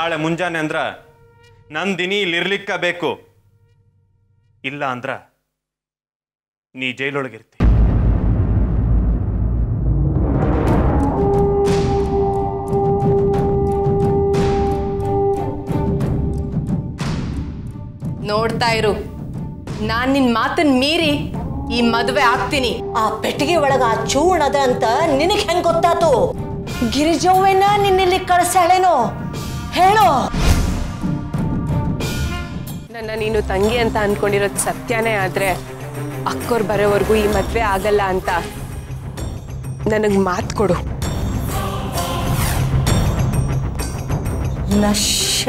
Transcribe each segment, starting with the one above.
ನಾಳೆ ಮುಂಜಾನೆ ಅಂದ್ರ ನಂದಿನಿ ಇಲ್ಲಿರ್ಲಿಕ್ಕ ಬೇಕು. ಇಲ್ಲ ಅಂದ್ರ ನೀ ಜೈಲೊಳಗಿರ್ತಿ. ನೋಡ್ತಾ ಇರು, ನಾನ್ ನಿನ್ ಮಾತನ್ ಮೀರಿ ಈ ಮದುವೆ ಆಗ್ತೀನಿ. ಆ ಪೆಟ್ಟಿಗೆ ಒಳಗ ಆ ಚೂರ್ಣದ ಅಂತ ನಿನಗೆ ಹೆಂಗ್ ಗೊತ್ತಾತು? ಗಿರಿಜವ್ವನ ನಿನ್ನಿಲ್ಲಿ ಕಳ್ಸಾಳೇನೋ ಹೇಳೋ. ನನ್ನ ನೀನು ತಂಗಿ ಅಂತ ಅನ್ಕೊಂಡಿರೋದು ಸತ್ಯನೇ ಆದ್ರೆ ಅಕ್ಕೋರ್ ಬರೋವರೆಗೂ ಈ ಮದ್ವೆ ಆಗಲ್ಲ ಅಂತ ನನಗ್ ಮಾತು ಕೊಡು. ನಶ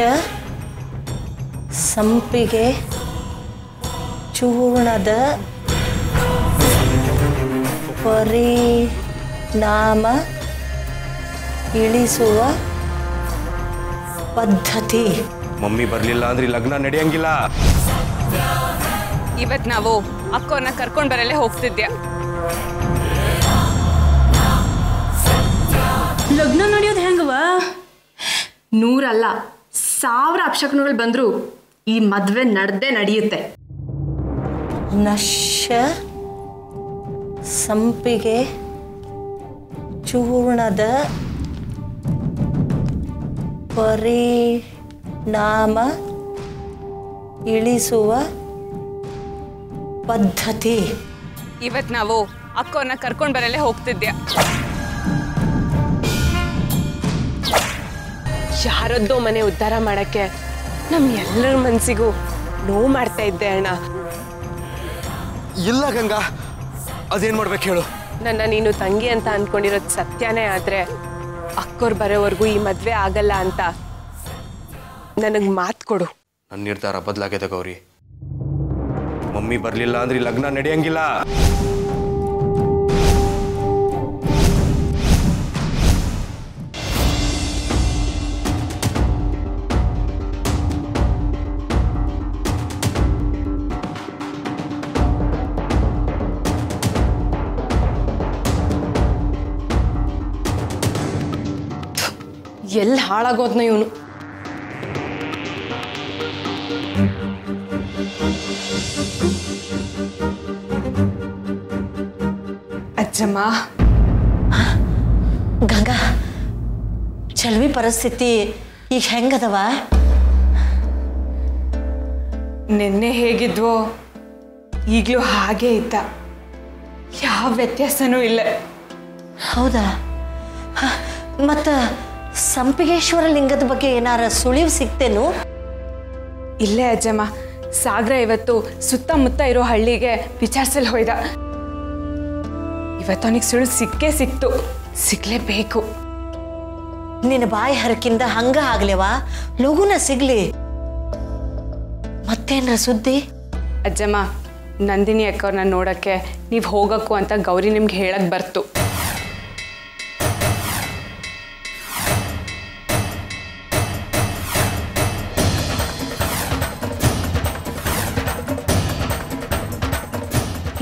ಸಂಪಿಗೆ ಚೂರ್ಣದ ಪರಿಣಾಮ ಇಳಿಸುವ ಪದ್ಧತಿ. ಮಮ್ಮಿ ಬರ್ಲಿಲ್ಲ ಅಂದ್ರೆ ಲಗ್ನ ನಡೆಯಂಗಿಲ್ಲ. ಇವತ್ ನಾವು ಅಕ್ಕೋರ್ನ ಕರ್ಕೊಂಡ್ ಬರಲ್ಲೇ ಹೋಗ್ತಿದ್ಯಾ. ಲಗ್ನ ನಡೆಯೋದು ಹೆಂಗವ? 100 ಅಲ್ಲ 1000 ಅಪಶಕುನಗಳು ಬಂದ್ರು ಈ ಮದ್ವೆ ನಡೆದೇ ನಡೆಯುತ್ತೆ. ನಶ ಸಂಪಿಗೆ ಚೂರ್ಣದ ಪರಿಣಾಮ ಇಳಿಸುವ ಪದ್ಧತಿ. ಇವತ್ ನಾವು ಅಕ್ಕೋರ್ನ ಕರ್ಕೊಂಡ್ ಬರಲ್ಲೇ ಹೋಗ್ತಿದ್ಯಾ. ಯಾರದ್ದೋ ಮನೆ ಉದ್ಧಾರ ಮಾಡಕ್ಕೆ ನಮ್ ಎಲ್ಲರ ಮನ್ಸಿಗೂ ನೋವು ಮಾಡ್ತಾ ಇದ್ದೆ ಅಣ್ಣ. ಇಲ್ಲ ಗಂಗಾ, ಅದೇನ್ ಮಾಡ್ಬೇಕು ಹೇಳು. ನನ್ನ ನೀನು ತಂಗಿ ಅಂತ ಅನ್ಕೊಂಡಿರೋದು ಸತ್ಯನೇ ಆದ್ರೆ ಅಕ್ಕೋರ್ ಬರೋವರೆಗೂ ಈ ಮದ್ವೆ ಆಗಲ್ಲ ಅಂತ ನನಗ್ ಮಾತು ಕೊಡು. ನನ್ನ ನಿರ್ಧಾರ ಬದಲಾಗಿದೆ ಗೌರಿ. ಮಮ್ಮಿ ಬರ್ಲಿಲ್ಲ ಅಂದ್ರೆ ಲಗ್ನ ನಡೆಯಂಗಿಲ್ಲ. ಎಲ್ಲಿ ಹಾಳಾಗೋದ್ನ ಇವನು. ಅಜ್ಜಮ್ಮ, ಗಂಗಾ, ಚಲ್ವಿ ಪರಿಸ್ಥಿತಿ ಈಗ ಹೆಂಗದವ? ನಿನ್ನೆ ಹೇಗಿದ್ವೋ ಈಗಲೂ ಹಾಗೆ ಇದ್ದ, ಯಾವ ವ್ಯತ್ಯಾಸನೂ ಇಲ್ಲ. ಹೌದಾ? ಮತ್ತ ಸಂಪಿಗೇಶ್ವರ ಲಿಂಗದ ಬಗ್ಗೆ ಏನಾರ ಸುಳಿವು ಸಿಗ್ತೇನು? ಇಲ್ಲೇ ಅಜ್ಜಮ್ಮ, ಸಾಗರ ಇವತ್ತು ಸುತ್ತಮುತ್ತ ಇರೋ ಹಳ್ಳಿಗೆ ವಿಚಾರಿಸಲು ಹೋಯ್ದ. ಇವತ್ತು ಅವನಿಗೆ ಸುಳ್ಳು ಸಿಕ್ಕೇ ಸಿಕ್ತು, ಸಿಗ್ಲೇಬೇಕು. ನಿನ್ನ ಬಾಯಿ ಹರಕಿಂದ ಹಂಗ ಆಗ್ಲೇವಾ? ಲಘುನ ಸಿಗ್ಲಿ. ಮತ್ತೇನ್ರ ಸುದ್ದಿ? ಅಜ್ಜಮ್ಮ, ನಂದಿನಿ ಅಕ್ಕವ್ರನ್ನ ನೋಡಕ್ಕೆ ನೀವು ಹೋಗಕ್ಕು ಅಂತ ಗೌರಿ ನಿಮ್ಗೆ ಹೇಳಕ್ ಬರ್ತು.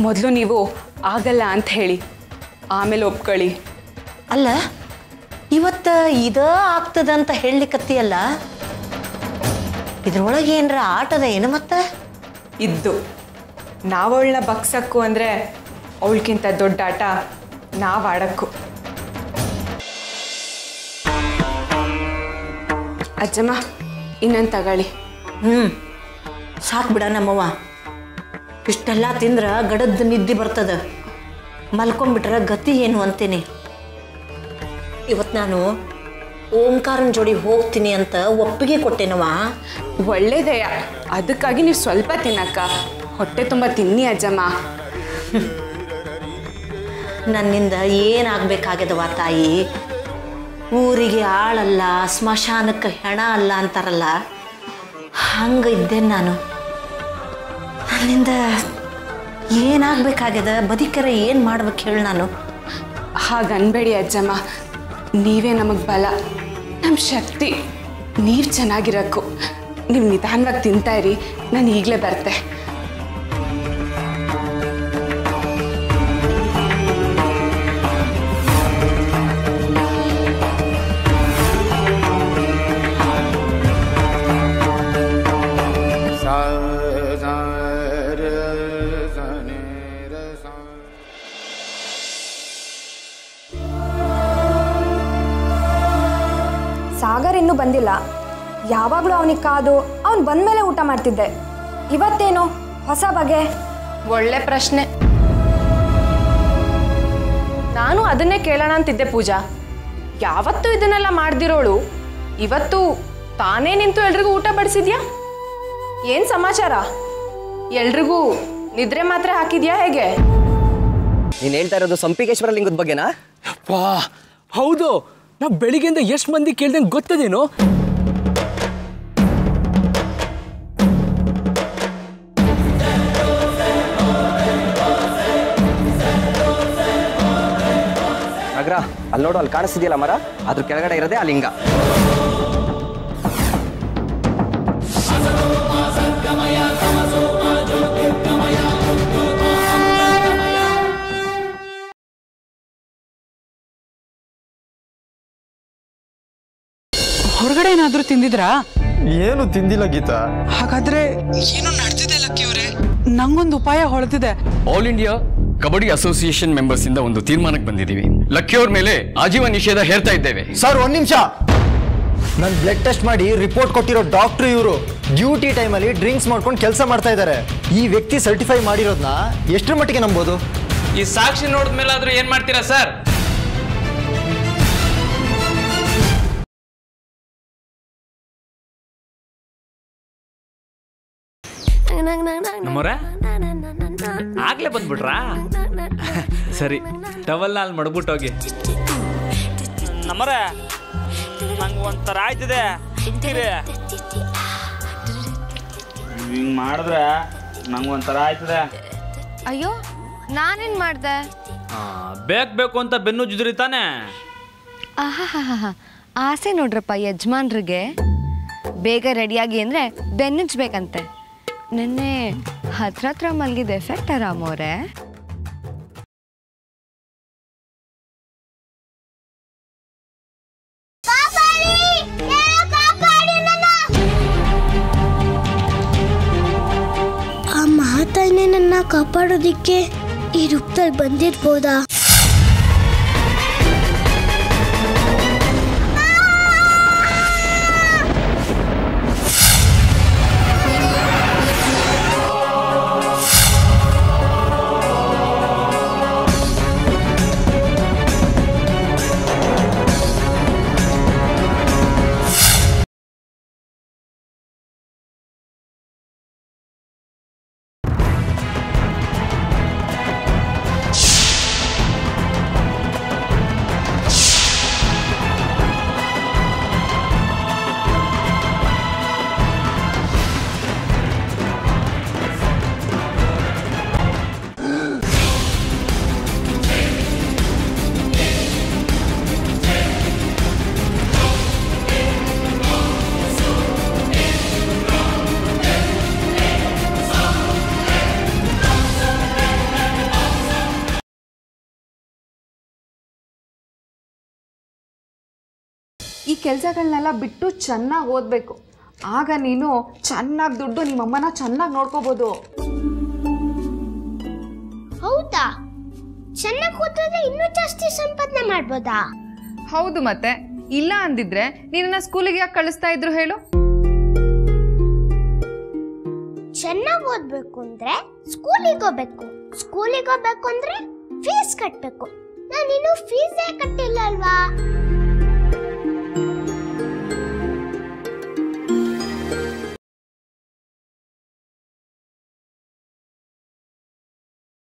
ಮೊದಲು ನೀವು ಆಗಲ್ಲ ಅಂತ ಹೇಳಿ ಆಮೇಲೆ ಒಪ್ಕೊಳ್ಳಿ. ಅಲ್ಲ, ಇವತ್ತ ಇದ ಆಗ್ತದಂತ ಹೇಳಲಿಕ್ಕತ್ತೀಯಲ್ಲ, ಇದ್ರೊಳಗೆ ಏನರ ಆಟದ ಏನು? ಮತ್ತ ಇದ್ದು ನಾವಳನ್ನ ಬಗ್ಸಕ್ಕು ಅಂದರೆ ಅವಳಕ್ಕಿಂತ ದೊಡ್ಡ ಆಟ ನಾವು ಆಡಕ್ಕು. ಅಜ್ಜಮ್ಮ, ಇನ್ನೊಂದು ತಗೊಳ್ಳಿ. ಸಾಕು ಬಿಡ ನಮ್ಮವ್ವ. ಇಷ್ಟೆಲ್ಲ ತಿಂದ್ರ ಗಡದ ನಿದ್ದೆ ಬರ್ತದ, ಮಲ್ಕೊಂಡ್ಬಿಟ್ರ ಗತಿ ಏನು ಅಂತೀನಿ. ಇವತ್ತು ನಾನು ಓಂಕಾರನ ಜೋಡಿ ಹೋಗ್ತೀನಿ ಅಂತ ಒಪ್ಪಿಗೆ ಕೊಟ್ಟೆನವ. ಒಳ್ಳೇದಯ್ಯ, ಅದಕ್ಕಾಗಿ ನೀವು ಸ್ವಲ್ಪ ತಿನ್ನಕ್ಕ, ಹೊಟ್ಟೆ ತುಂಬ ತಿನ್ನಿ ಅಜ್ಜಮ್ಮ. ನನ್ನಿಂದ ಏನಾಗಬೇಕಾಗ್ಯದವ ತಾಯಿ? ಊರಿಗೆ ಆಳಲ್ಲ, ಸ್ಮಶಾನಕ್ಕೆ ಹೆಣ ಅಲ್ಲ ಅಂತಾರಲ್ಲ, ಹಂಗೆ ಇದ್ದೇನೆ ನಾನು. ನನ್ನಿಂದ ಏನಾಗಬೇಕಾಗ್ಯದ? ಬದುಕರ ಏನು ಮಾಡ್ಬೇಕು ಹೇಳಿ ನಾನು? ಹಾಗನ್ಬೇಡಿ ಅಜ್ಜಮ್ಮ, ನೀವೇ ನಮಗೆ ಬಲ, ನಮ್ಮ ಶಕ್ತಿ. ನೀವು ಚೆನ್ನಾಗಿರಕ್ಕು. ನೀವು ನಿಧಾನವಾಗಿ ತಿಂತಾ ಇರಿ, ನಾನು ಈಗಲೇ ಬರ್ತೆ. ಯಾವಾಗಲೂ ಅವನಿಗೆ ಕಾದು ಅವನು ಬಂದಮೇಲೆ ಊಟ ಮಾಡ್ತಿದ್ದೆ. ಇವತ್ತೇನು ಹೊಸ ಬಗೆ? ಒಳ್ಳೆ ಪ್ರಶ್ನೆ. ನಾನು ಅದನ್ನೇ ಕೇಳೋಣ ಅಂತಿದ್ದೆ ಪೂಜಾ. ಯಾವತ್ತೂ ಇದನ್ನೆಲ್ಲ ಮಾಡ್ದಿರೋಳು ಇವತ್ತು ತಾನೇ ನಿಂತು ಎಲ್ರಿಗೂ ಊಟ ಬಡಿಸಿದ್ಯಾ? ಏನು ಸಮಾಚಾರ? ಎಲ್ರಿಗೂ ನಿದ್ರೆ ಮಾತ್ರ ಹಾಕಿದ್ಯಾ ಹೇಗೆ? ನೀನು ಹೇಳ್ತಾ ಇರೋದು ಸಂಪಿಗೇಶ್ವರ ಲಿಂಗದ ಬಗ್ಗೆನಾ? ವಾ ಹೌದು. ನಾ ಬೆಳಿಗ್ಗೆಯಿಂದ ಎಷ್ಟು ಮಂದಿ ಕೇಳ್ದಂಗೆ ಗೊತ್ತದೇನು? ನಗರ ಅಲ್ಲಿ ನೋಡು, ಅಲ್ಲಿ ಕಾಣಿಸ್ತಿದೆಯಲ್ಲ ಮರ, ಅದ್ರ ಕೆಳಗಡೆ ಇರೋದೇ ಆ ಲಿಂಗ. ಹೊರಗಡೆ ಏನಾದ್ರೂ ತಿಂದಿದ್ರಾ? ಏನು ತಿಂದಿಲ್ಲ ಗೀತಾ. ಹಾಗಾದ್ರೆ ಏನು ನಡೆದಿದೆ ಲಕ್ಕಿಯವರೇ? ನಂಗೊಂದು ಉಪಾಯ ಹೊಳೆದಿದೆ. All India kabaddi association members ಇಂದ ಒಂದು ತೀರ್ಮಾನಕ್ಕೆ ಬಂದಿದ್ದೀವಿ. ಲಕ್ಕಿಯವ್ರ ಮೇಲೆ ಆಜೀವನ ನಿಷೇಧ ಹೇರ್ತಾ ಇದ್ದೇವೆ. ಸರ್ ಒಂದ್ ನಿಮಿಷ. ನಾನು ಬ್ಲಡ್ ಟೆಸ್ಟ್ ಮಾಡಿ ರಿಪೋರ್ಟ್ ಕೊಟ್ಟಿರೋ ಡಾಕ್ಟ್ರು ಇವರು ಡ್ಯೂಟಿ ಟೈಮಲ್ಲಿ ಡ್ರಿಂಕ್ಸ್ ಮಾಡ್ಕೊಂಡು ಕೆಲಸ ಮಾಡ್ತಾ ಇದ್ದಾರೆ. ಈ ವ್ಯಕ್ತಿ ಸರ್ಟಿಫೈ ಮಾಡಿರೋದನ್ನ ಎಷ್ಟರ ಮಟ್ಟಿಗೆ ನಂಬೋದು? ಈ ಸಾಕ್ಷಿ ನೋಡಿದ ಮೇಲಾದ್ರೂ ಏನ್ ಮಾಡ್ತೀರಾ ಸರ್? ನಮ್ಮವ್ರೆ ಆಗ್ಲೇ ಬಂದ್ಬಿಟ್ರಾ? ಸರಿ, ಟವಲ್ ಅಲ್ಲಿ ಮಡ್ಬಿಟ್ಟೋಗಿ. ನಮ್ಮರೆ ನಂಗೆ ಒಂಥರ ಆಯ್ತಿದೆ, ಸುಮ್ಕಿರಿ. ಹಿಂಗೆ ಮಾಡಿದ್ರೆ ನಂಗೆ ಒಂಥರ ಆಯ್ತದೆ. ಅಯ್ಯೋ, ನಾನೇನು ಮಾಡಿದೆ? ಬೇಕು ಅಂತ ಬೆನ್ನು ಜುದ್ರಿ ತಾನೆ. ಆಹಾ, ಆಸೆ ನೋಡ್ರಪ್ಪ ಯಜಮಾನ್ರಿಗೆ. ಬೇಗ ರೆಡಿಯಾಗಿ ಅಂದರೆ ಬೆನ್ನುಜ್ಬೇಕಂತೆ. ನಿನ್ನೆ ಹತ್ರ ಮಲ್ಗಿದ ಎಫೆಕ್ಟ್ ರಾಮವ್ರೆ. ಆ ಮಹಾತಾಯಿನೇ ನನ್ನ ಕಾಪಾಡೋದಿಕ್ಕೆ ಈ ರೂಪದಲ್ಲಿ ಬಂದಿರ್ಬೋದಾ? ಈ ಕೆಲಸಗಳನ್ನೆಲ್ಲ ಬಿಟ್ಟು ಚೆನ್ನಾಗಿ ಓದಬೇಕು. ಆಗ ನೀನು ಚೆನ್ನಾಗಿ ದುಡ್ಡು ನಿಮ್ಮಮ್ಮನ ಚೆನ್ನಾಗಿ ನೋಡ್ಕೋಬೋದು. ಹೌದಾ? ಚೆನ್ನಾಗಿ ಓದಿದ್ರೆ ಇನ್ನೂ ಜಾಸ್ತಿ ಸಂಪಾದನೆ ಮಾಡ್ಬೋದಾ? ಹೌದು, ಮತ್ತೆ ಇಲ್ಲ ಅಂದಿದ್ರೆ ನಿನ್ನ ಸ್ಕೂಲಿಗೆ ಯಾಕೆ ಕಳಿಸ್ತಾ ಇದ್ರು ಹೇಳು? ಚೆನ್ನಾಗಿ ಓದ್ಬೇಕು ಅಂದ್ರೆ ಸ್ಕೂಲಿಗೆ ಹೋಗ್ಬೇಕು. ಸ್ಕೂಲಿಗೆ ಹೋಗ್ಬೇಕು ಅಂದ್ರೆ ಫೀಸ್ ಕಟ್ಟಬೇಕು. ನಾನು ಇನ್ನೂ ಫೀಸೇ ಕಟ್ಟಿಲ್ಲ ಅಲ್ವಾ?